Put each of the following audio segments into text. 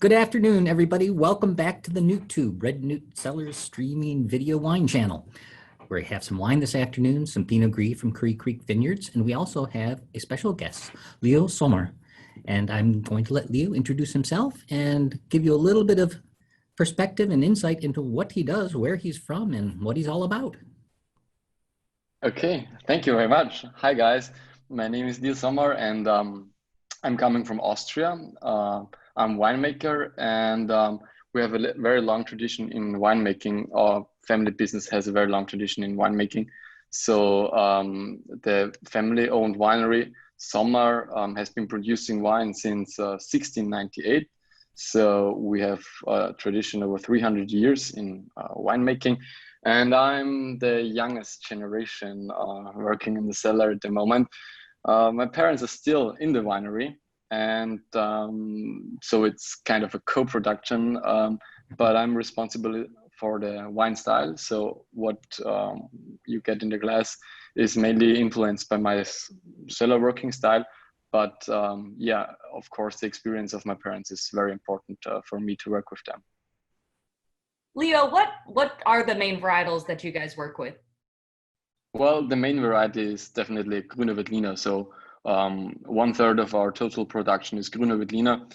Good afternoon, everybody. Welcome back to the NewtTube, Red Newt Cellars streaming video wine channel. We have some wine this afternoon, some Pinot Gris from Curry Creek Vineyards, and we also have a special guest, Leo Sommer. And I'm going to let Leo introduce himself and give you a little bit of perspective and insight into what he does, where he's from, and what he's all about. Okay, thank you very much. Hi guys, my name is Leo Sommer and I'm coming from Austria. I'm a winemaker and we have a very long tradition in winemaking. Our family business has a very long tradition in winemaking. So the family-owned winery Sommer has been producing wine since 1698. So we have a tradition over 300 years in winemaking. And I'm the youngest generation working in the cellar at the moment. My parents are still in the winery, and so it's kind of a co-production, but I'm responsible for the wine style. So what you get in the glass is mainly influenced by my cellar working style. But yeah, of course, the experience of my parents is very important for me to work with them. Leo, what are the main varietals that you guys work with? Well, the main variety is definitely Grüne Veltliner. So 1/3 of our total production is Grüne Veltliner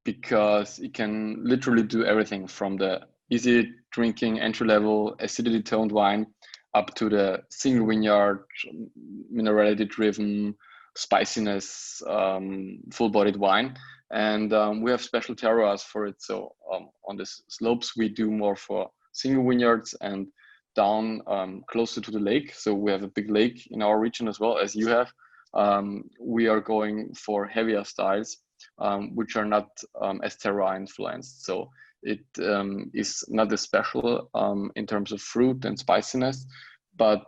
because it can literally do everything from the easy drinking entry-level acidity toned wine up to the single vineyard, minerality driven, spiciness, full-bodied wine. And we have special terroirs for it. So on the slopes, we do more for single vineyards, and down closer to the lake. So we have a big lake in our region as well as you have. We are going for heavier styles, which are not as terroir influenced. So it is not as special in terms of fruit and spiciness, but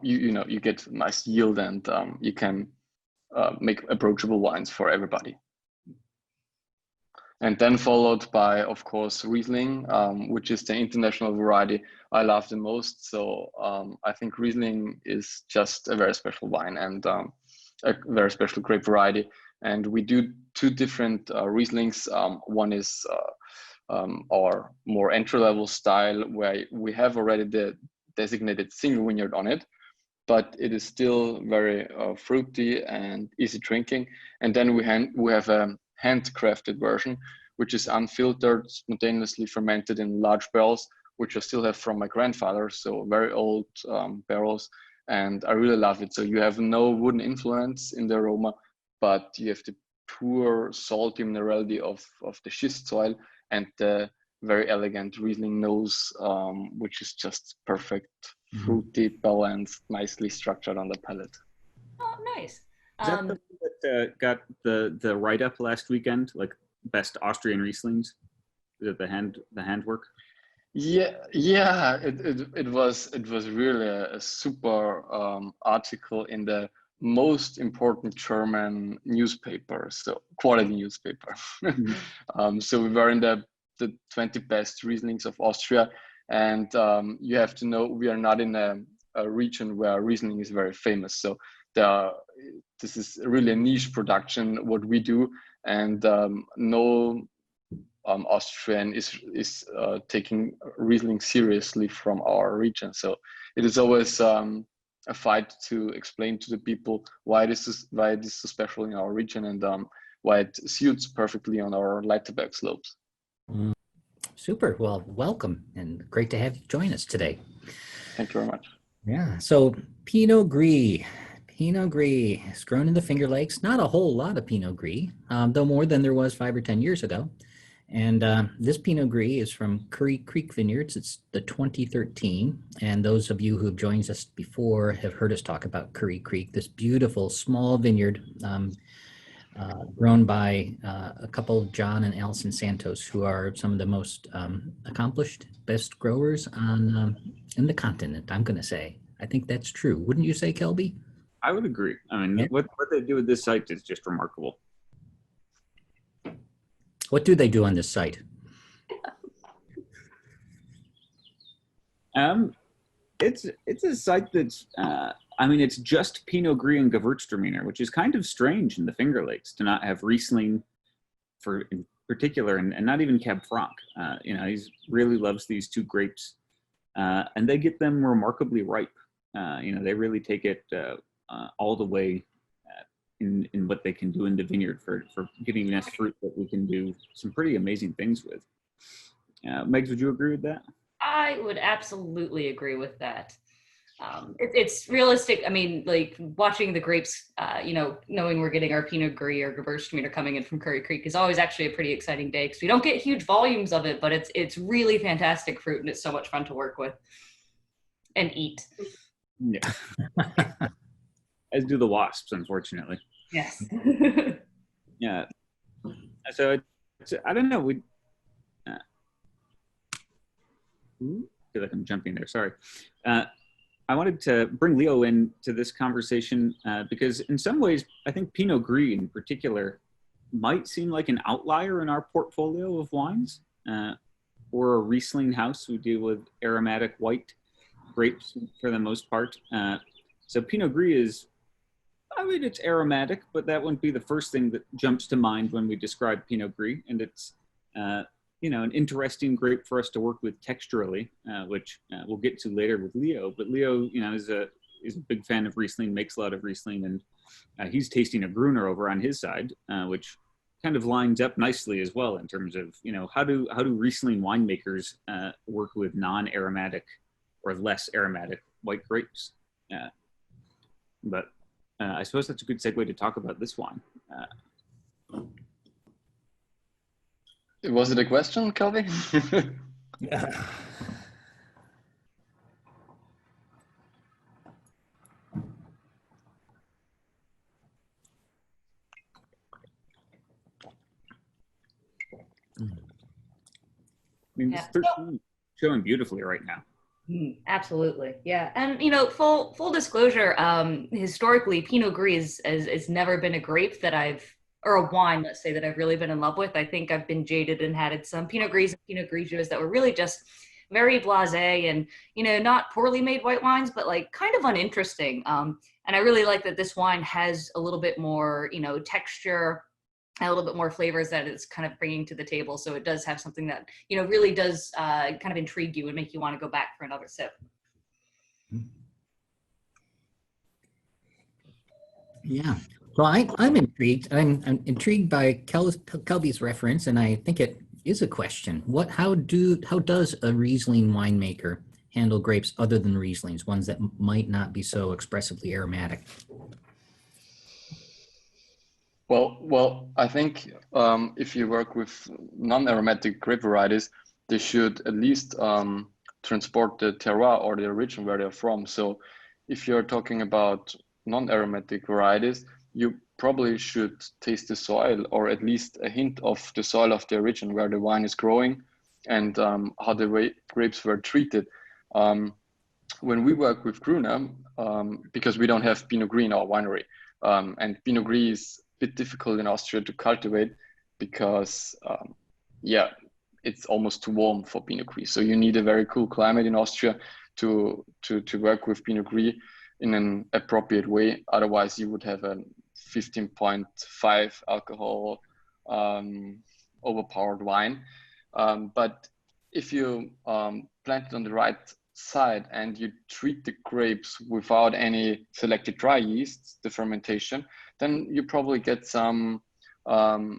you get nice yield, and you can make approachable wines for everybody. And then followed by, of course, Riesling, which is the international variety I love the most. So I think Riesling is just a very special wine and a very special grape variety. And we do two different Rieslings. One is our more entry-level style, where we have already the designated single vineyard on it, but it is still very fruity and easy drinking. And then we have a handcrafted version, which is unfiltered, spontaneously fermented in large barrels, which I still have from my grandfather. So very old barrels, and I really love it. So you have no wooden influence in the aroma, but you have the pure salty minerality of the schist soil and the very elegant Riesling nose, which is just perfect, fruity, balanced, nicely structured on the palate. Oh, nice. Is that the one that got the write-up last weekend, like best Austrian Rieslings? Is it the handwork? Yeah, it was really a super article in the most important German newspaper, so quality newspaper. So we were in the 20 best Rieslings of Austria, and you have to know we are not in a region where Riesling is very famous. So this is really a niche production, what we do, and no Austrian is taking Riesling seriously from our region. So it is always a fight to explain to the people why it is so special in our region, and why it suits perfectly on our light tobacco slopes. Super. Well, welcome, and great to have you join us today. Thank you very much. Yeah. So Pinot Gris. Pinot Gris is grown in the Finger Lakes. Not a whole lot of Pinot Gris, though more than there was 5 or 10 years ago. And this Pinot Gris is from Curry Creek Vineyards. It's the 2013. And those of you who have joined us before have heard us talk about Curry Creek, this beautiful small vineyard grown by a couple, John and Allison Santos, who are some of the most accomplished, best growers in the continent, I'm going to say. I think that's true. Wouldn't you say, Kelby? I would agree. I mean, what they do with this site is just remarkable. What do they do on this site? It's a site that's I mean, it's just Pinot Gris and Gewürztraminer, which is kind of strange in the Finger Lakes to not have Riesling for in particular, and not even Cab Franc. You know, he really loves these two grapes, and they get them remarkably ripe. You know, they really take it all the way in what they can do in the vineyard for giving us fruit that we can do some pretty amazing things with. Megs, would you agree with that? I would absolutely agree with that. It's realistic. I mean, like watching the grapes, you know, knowing we're getting our Pinot Gris or Gewürztraminer coming in from Curry Creek is always actually a pretty exciting day because we don't get huge volumes of it, but it's really fantastic fruit and it's so much fun to work with and eat. Yeah. As do the wasps, unfortunately. Yes. Yeah. So I don't know. We feel like I'm jumping there. Sorry. I wanted to bring Leo into this conversation because in some ways, I think Pinot Gris in particular might seem like an outlier in our portfolio of wines. We're a Riesling house. We deal with aromatic white grapes for the most part. So Pinot Gris is, I mean, it's aromatic, but that wouldn't be the first thing that jumps to mind when we describe Pinot Gris. And it's, you know, an interesting grape for us to work with texturally, which we'll get to later with Leo. But Leo, you know, is a big fan of Riesling, makes a lot of Riesling, and he's tasting a Gruner over on his side, which kind of lines up nicely as well in terms of, you know, how do Riesling winemakers work with non-aromatic or less aromatic white grapes. But I suppose that's a good segue to talk about this wine. Was it a question, Kelby? Yeah. I mean, Yeah. this 13 showing beautifully right now. Absolutely. Yeah. And, you know, full disclosure, historically, Pinot Gris has never been a grape that or a wine, let's say, that I've really been in love with. I think I've been jaded and had some Pinot Gris and Pinot Grigios that were really just very blasé and, you know, not poorly made white wines, but like kind of uninteresting. And I really like that this wine has a little bit more, you know, texture, a little bit more flavors that it's kind of bringing to the table. So it does have something that, you know, really does kind of intrigue you and make you want to go back for another sip. Yeah. Well, I'm intrigued. I'm intrigued by Kelby's reference, and I think it is a question. How does a Riesling winemaker handle grapes other than Rieslings, ones that might not be so expressively aromatic? Well, I think if you work with non-aromatic grape varieties, they should at least transport the terroir or the region where they're from. So if you're talking about non-aromatic varieties, you probably should taste the soil or at least a hint of the soil of the origin where the wine is growing and how the grapes were treated. When we work with Gruner, because we don't have Pinot Gris in our winery, and Pinot Gris is a bit difficult in Austria to cultivate because, yeah, it's almost too warm for Pinot Gris. So you need a very cool climate in Austria to work with Pinot Gris in an appropriate way. Otherwise, you would have a 15.5 alcohol overpowered wine. But if you plant it on the right side and you treat the grapes without any selected dry yeasts, the fermentation, then you probably get some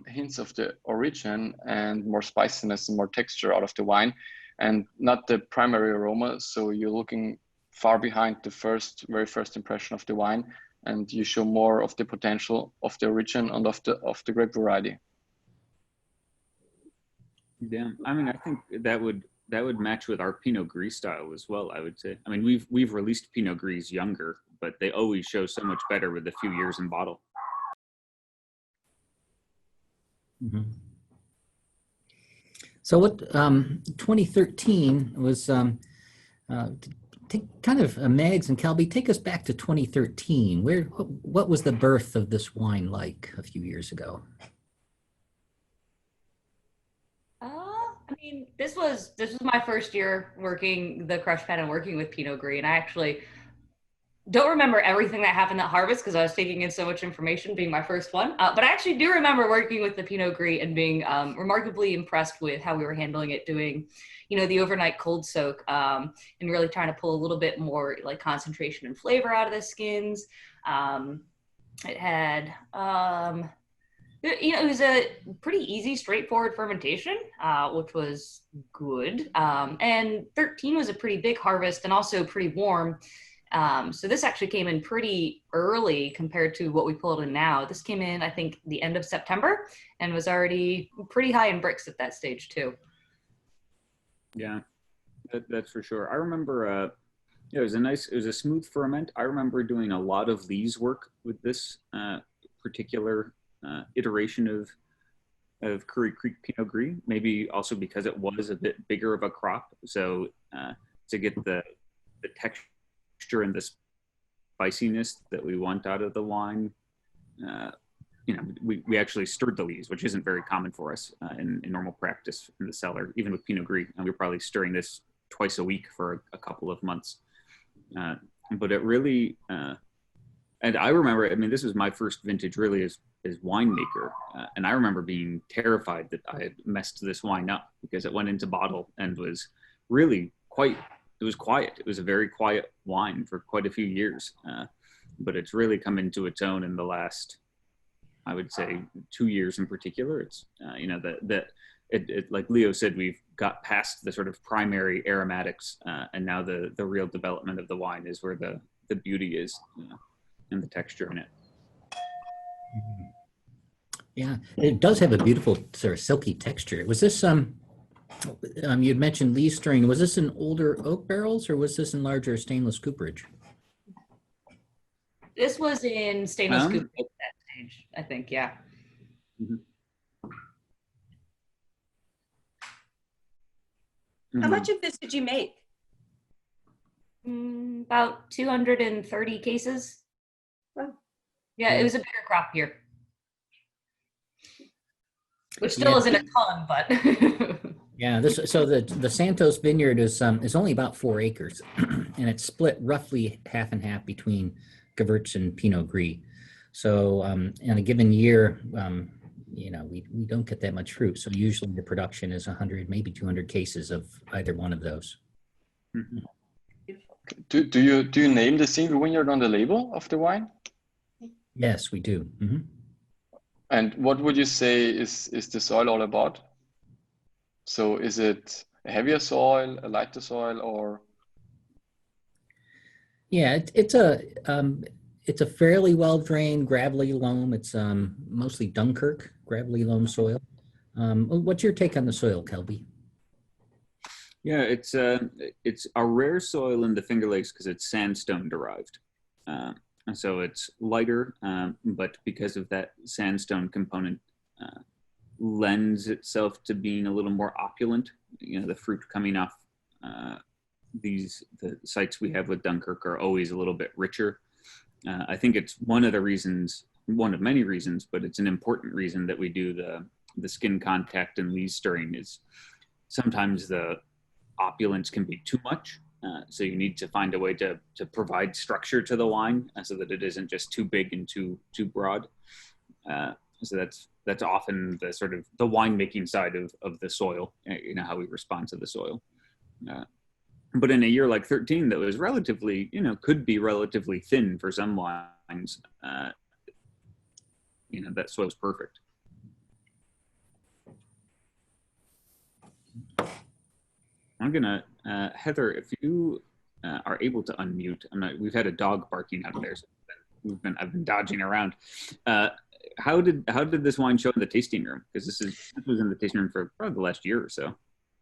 hints of the origin and more spiciness and more texture out of the wine, and not the primary aroma. So you're looking far behind the very first impression of the wine, and you show more of the potential of the origin and of the grape variety. Yeah, I mean, I think that would match with our Pinot Gris style as well, I would say. I mean, we've released Pinot Gris younger, but they always show so much better with a few years in bottle. Mm-hmm. So what 2013 was kind of Megs and Kelby, take us back to 2013. What was the birth of this wine like a few years ago? I mean, this was my first year working the crush pen and working with Pinot Gris, and I actually don't remember everything that happened that harvest because I was taking in so much information being my first one. But I actually do remember working with the Pinot Gris and being remarkably impressed with how we were handling it, doing, the overnight cold soak, and really trying to pull a little bit more like concentration and flavor out of the skins. It had, it was a pretty easy, straightforward fermentation, which was good. And 13 was a pretty big harvest and also pretty warm. So this actually came in pretty early compared to what we pulled in now. This came in, I think, the end of September and was already pretty high in bricks at that stage too. Yeah, that's for sure. I remember, it was a smooth ferment. I remember doing a lot of lees work with this particular iteration of Curry Creek Pinot Gris, maybe also because it was a bit bigger of a crop. So to get the texture and the spiciness that we want out of the wine, we actually stirred the lees, which isn't very common for us in normal practice in the cellar, even with Pinot Gris. And we're probably stirring this twice a week for a couple of months. But it really, and I remember, this was my first vintage really as winemaker. And I remember being terrified that I had messed this wine up because it went into bottle and was really it was quiet. It was a very quiet wine for quite a few years. But it's really come into its own in the last, I would say, 2 years in particular. It's, like Leo said, we've got past the sort of primary aromatics, and now the real development of the wine is where the beauty is, and the texture in it. Yeah, it does have a beautiful sort of silky texture. Was this you'd mentioned lee stirring? Was this in older oak barrels or was this in larger stainless cooperage? This was in stainless cooperage at that stage, I think. Yeah. Mm-hmm. How much of this did you make? About 230 cases. Oh. Yeah, it was a bigger crop here. Which still isn't a ton, but yeah. So the Santos Vineyard is only about 4 acres, and it's split roughly half and half between Gewurz and Pinot Gris. So in a given year, we don't get that much fruit. So usually the production is 100, maybe 200 cases of either one of those. Mm-hmm. Do you name the single vineyard on the label of the wine? Yes, we do. Mm-hmm. And what would you say is the soil all about? So is it a heavier soil, a lighter soil, or? Yeah, it's a fairly well-drained gravelly loam. It's mostly Dunkirk gravelly loam soil. What's your take on the soil, Kelby? Yeah, it's a rare soil in the Finger Lakes because it's sandstone derived. And so it's lighter, but because of that sandstone component, lends itself to being a little more opulent. The fruit coming off the sites we have with Dunkirk are always a little bit richer. I think it's one of many reasons, but it's an important reason that we do the skin contact and lees stirring. Is sometimes the opulence can be too much. So you need to find a way to provide structure to the wine so that it isn't just too big and too broad. So that's often the sort of the winemaking side of the soil, how we respond to the soil. But in a year like 13, that was relatively, could be relatively thin for some wines, that soil's perfect. I'm gonna, Heather, if you are able to unmute, we've had a dog barking out there, so I've been dodging around. How did this wine show in the tasting room? Because this was in the tasting room for probably the last year or so.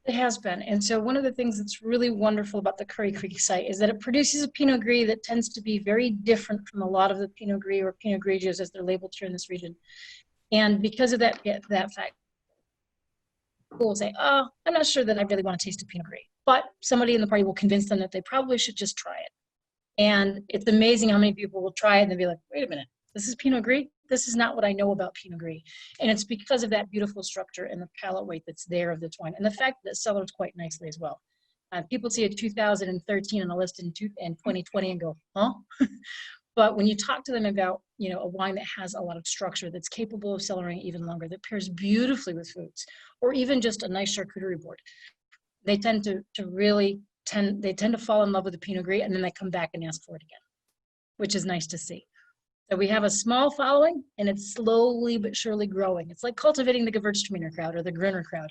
It has been. And so one of the things that's really wonderful about the Curry Creek site is that it produces a Pinot Gris that tends to be very different from a lot of the Pinot Gris or Pinot Grigios as they're labeled here in this region. And because of that fact, people will say, oh, I'm not sure that I really want to taste a Pinot Gris. But somebody in the party will convince them that they probably should just try it. And it's amazing how many people will try it and they'll be like, wait a minute, this is Pinot Gris? This is not what I know about Pinot Gris. And it's because of that beautiful structure and the palate weight that's there of this wine. And the fact that it cellars quite nicely as well. People see a 2013 on a list in 2020 and go, huh? But when you talk to them about, you know, a wine that has a lot of structure, that's capable of cellaring even longer, that pairs beautifully with foods, or even just a nice charcuterie board, they tend to fall in love with the Pinot Gris, and then they come back and ask for it again, which is nice to see. So we have a small following, and it's slowly but surely growing. It's like cultivating the Gewürztraminer crowd or the Gruner crowd.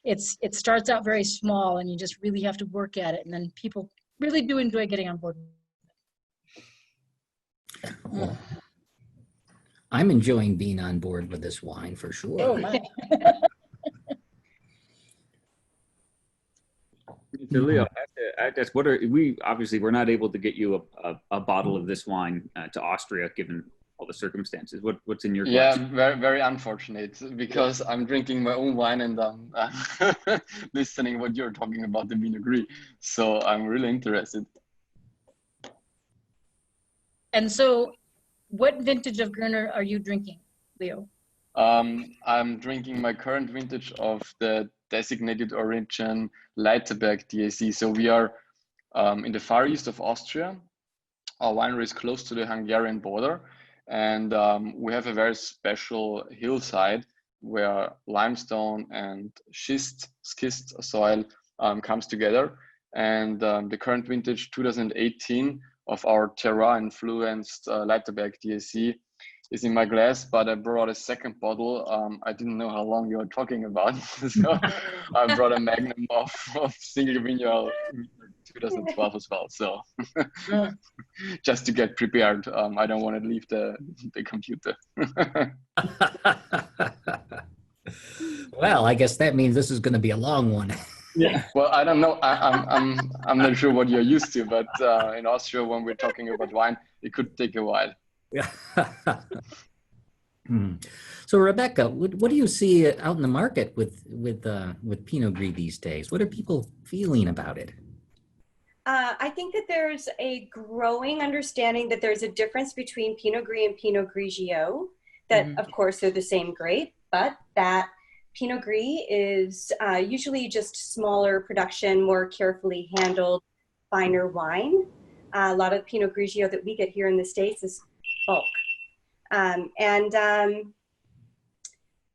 It starts out very small, and you just really have to work at it, and then people really do enjoy getting on board. Well, I'm enjoying being on board with this wine for sure. Oh my! So Leo, I have to ask, we're not able to get you a bottle of this wine to Austria, given all the circumstances. What's in your glass? Yeah, very, very unfortunate, because I'm drinking my own wine and I'm listening what you're talking about the Pinot Gris. So I'm really interested. And so, what vintage of Gruner are you drinking, Leo? I'm drinking my current vintage of the designated origin Leiterberg DAC. So we are in the far east of Austria. Our winery is close to the Hungarian border, and we have a very special hillside where limestone and schist soil comes together. And the current vintage 2018 of our terroir-influenced Leiterberg DAC is in my glass, but I brought a second bottle. I didn't know how long you were talking about, so I brought a magnum of single vineyard 2012 as well. So just to get prepared, I don't want to leave the computer. Well, I guess that means this is going to be a long one. Yeah. Well, I don't know. I'm not sure what you're used to, but in Austria, when we're talking about wine, it could take a while. Yeah. So Rebecca, what do you see out in the market with Pinot Gris these days? What are people feeling about it? I think that there's a growing understanding that there's a difference between Pinot Gris and Pinot Grigio, that of course they're the same grape, but that Pinot Gris is usually just smaller production, more carefully handled, finer wine. A lot of Pinot Grigio that we get here in the States is bulk. Yeah,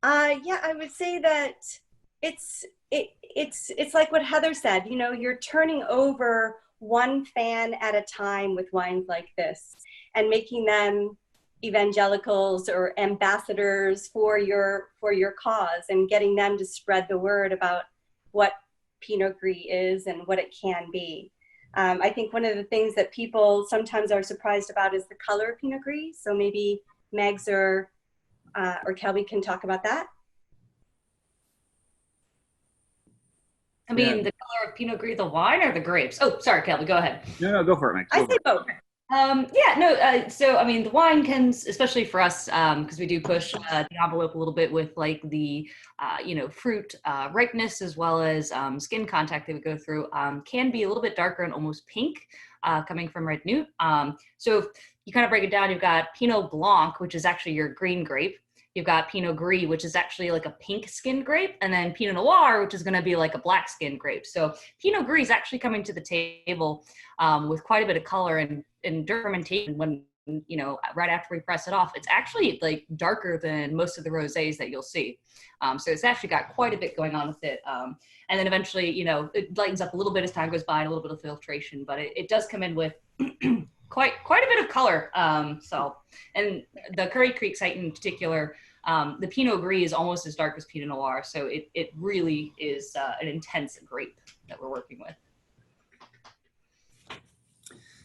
I would say that it's like what Heather said, you know, you're turning over one fan at a time with wines like this and making them evangelicals or ambassadors for your cause, and getting them to spread the word about what Pinot Gris is and what it can be. I think one of the things that people sometimes are surprised about is the color of Pinot Gris. So maybe Megs or Kelby can talk about that. I mean, the color of Pinot Gris, the wine or the grapes? Oh, sorry, Kelby, go ahead. No, go for it, Meg. I say both. So I mean, the wine can, especially for us, because we do push the envelope a little bit with like the, fruit ripeness as well as skin contact that we go through, can be a little bit darker and almost pink, coming from Red Newt. So if you kind of break it down, you've got Pinot Blanc, which is actually your green grape. You've got Pinot Gris, which is actually like a pink skinned grape, and then Pinot Noir, which is going to be like a black skinned grape. So Pinot Gris is actually coming to the table with quite a bit of color and fermentation. When, you know, right after we press it off, it's actually like darker than most of the rosés that you'll see. So it's actually got quite a bit going on with it. And then eventually, you know, it lightens up a little bit as time goes by, and a little bit of filtration, but it does come in with quite a bit of color. And the Curry Creek site in particular, the Pinot Gris is almost as dark as Pinot Noir. So it really is an intense grape that we're working with.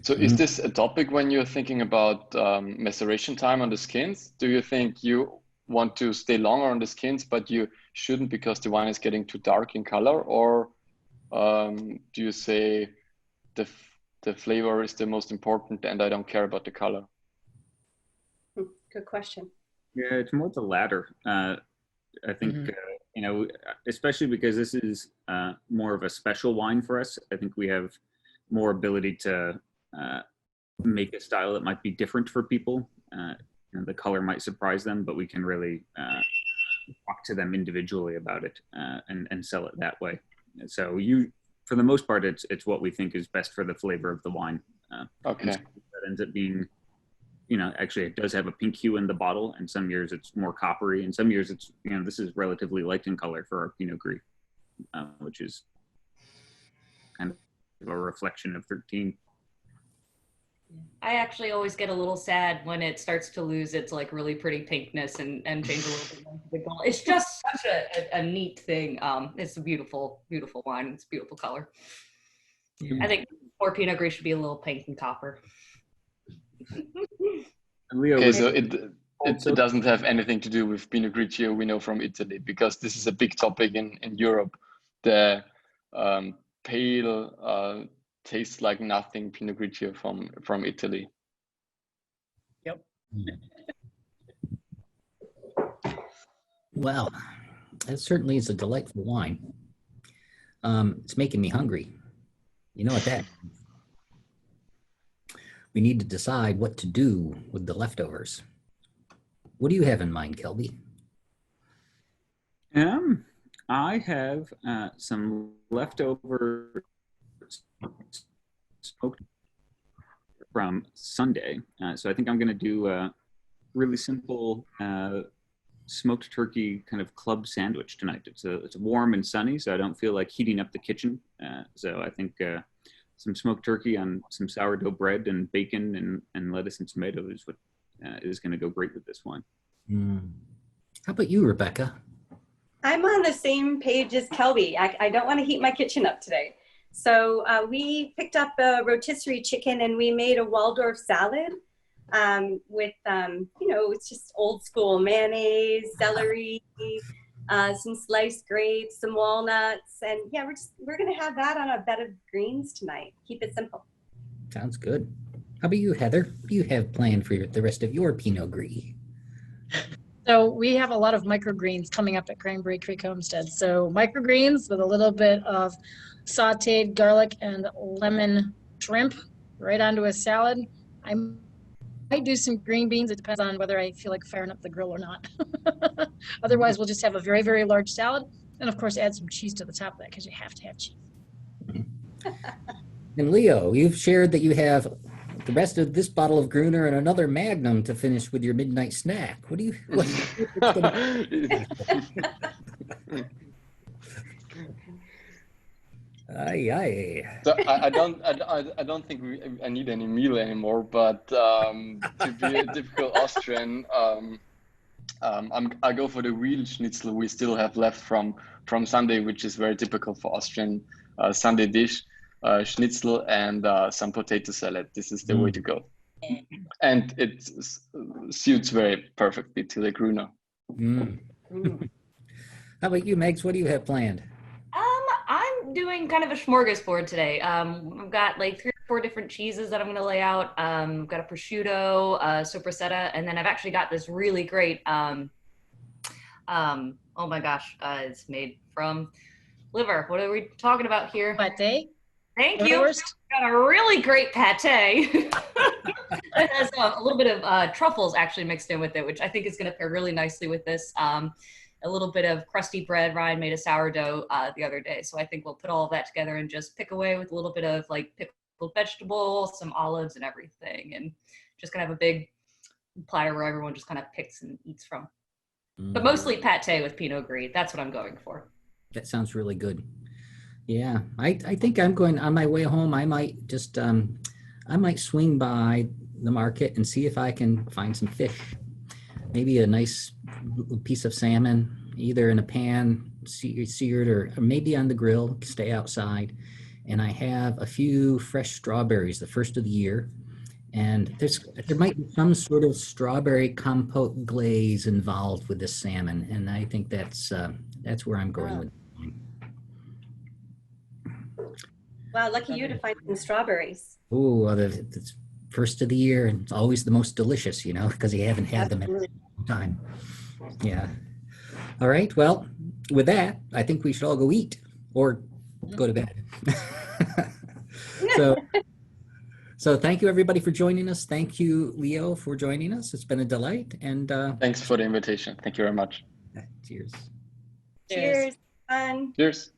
So is this a topic when you're thinking about maceration time on the skins? Do you think you want to stay longer on the skins, but you shouldn't because the wine is getting too dark in color? Or do you say the flavor is the most important and I don't care about the color? Good question. Yeah, it's more the latter. I think, especially because this is more of a special wine for us. I think we have more ability to make a style that might be different for people. The color might surprise them, but we can really talk to them individually about it and sell it that way. So for the most part, it's what we think is best for the flavor of the wine. Okay. And so that ends up being, actually it does have a pink hue in the bottle, and some years it's more coppery, and some years it's, this is relatively light in color for our Pinot Gris, which is kind of a reflection of 13. I actually always get a little sad when it starts to lose its like really pretty pinkness and change a little bit more to the gold. It's just such a neat thing. It's a beautiful, beautiful wine. It's a beautiful color. I think more Pinot Gris should be a little pink and copper. And Leo, Okay, so it doesn't have anything to do with Pinot Grigio we know from Italy, because this is a big topic in Europe. The pale, tastes like nothing Pinot Grigio from Italy. Yep. Well, that certainly is a delightful wine. It's making me hungry. You know what that means? We need to decide what to do with the leftovers. What do you have in mind, Kelby? I have some leftover smoked from Sunday. So I think I'm going to do a really simple smoked turkey kind of club sandwich tonight. It's warm and sunny, so I don't feel like heating up the kitchen. So I think some smoked turkey on some sourdough bread and bacon and lettuce and tomato is what is going to go great with this wine. How about you, Rebecca? I'm on the same page as Kelby. I don't want to heat my kitchen up today. So we picked up a rotisserie chicken and we made a Waldorf salad with, it's just old school mayonnaise, celery, some sliced grapes, some walnuts. And yeah, we're going to have that on a bed of greens tonight. Keep it simple. Sounds good. How about you, Heather? What do you have planned for the rest of your Pinot Gris? So we have a lot of microgreens coming up at Cranberry Creek Homestead. So microgreens with a little bit of sauteed garlic and lemon shrimp right onto a salad. I might do some green beans. It depends on whether I feel like firing up the grill or not. Otherwise, we'll just have a very, very large salad. And of course, add some cheese to the top of that because you have to have cheese. And Leo, you've shared that you have the rest of this bottle of Gruner and another Magnum to finish with your midnight snack. What do you? Aye, aye. So I don't think I need any meal anymore. But to be a typical Austrian, I go for the real schnitzel we still have left from Sunday, which is very typical for Austrian Sunday dish. Schnitzel and some potato salad. This is the way to go. And it suits very perfectly to the Gruner. How about you, Megs? What do you have planned? I'm doing kind of a smorgasbord today. I've got like 3 or 4 different cheeses that I'm going to lay out. I've got a prosciutto, sopressata, and then I've actually got this really great, oh my gosh, it's made from liver. What are we talking about here? Pate. Thank you. Got a really great pate. It has a little bit of truffles actually mixed in with it, which I think is going to pair really nicely with this. A little bit of crusty bread. Ryan made a sourdough the other day. So I think we'll put all of that together and just pick away with a little bit of like pickled vegetables, some olives and everything. And just kind of have a big platter where everyone just kind of picks and eats from. But mostly pate with Pinot Gris. That's what I'm going for. That sounds really good. Yeah, I think I'm going on my way home. I might just, I might swing by the market and see if I can find some fish. Maybe a nice piece of salmon, either in a pan, seared, or maybe on the grill, stay outside. And I have a few fresh strawberries, the first of the year. And there might be some sort of strawberry compote glaze involved with this salmon. And I think that's where I'm going with it. Wow, lucky you to find some strawberries. Oh, the first of the year, and it's always the most delicious, because you haven't had them in a long time. Yeah. All right. Well, with that, I think we should all go eat or go to bed. So thank you, everybody, for joining us. Thank you, Leo, for joining us. It's been a delight. And thanks for the invitation. Thank you very much. Cheers. Cheers. Fun. Cheers.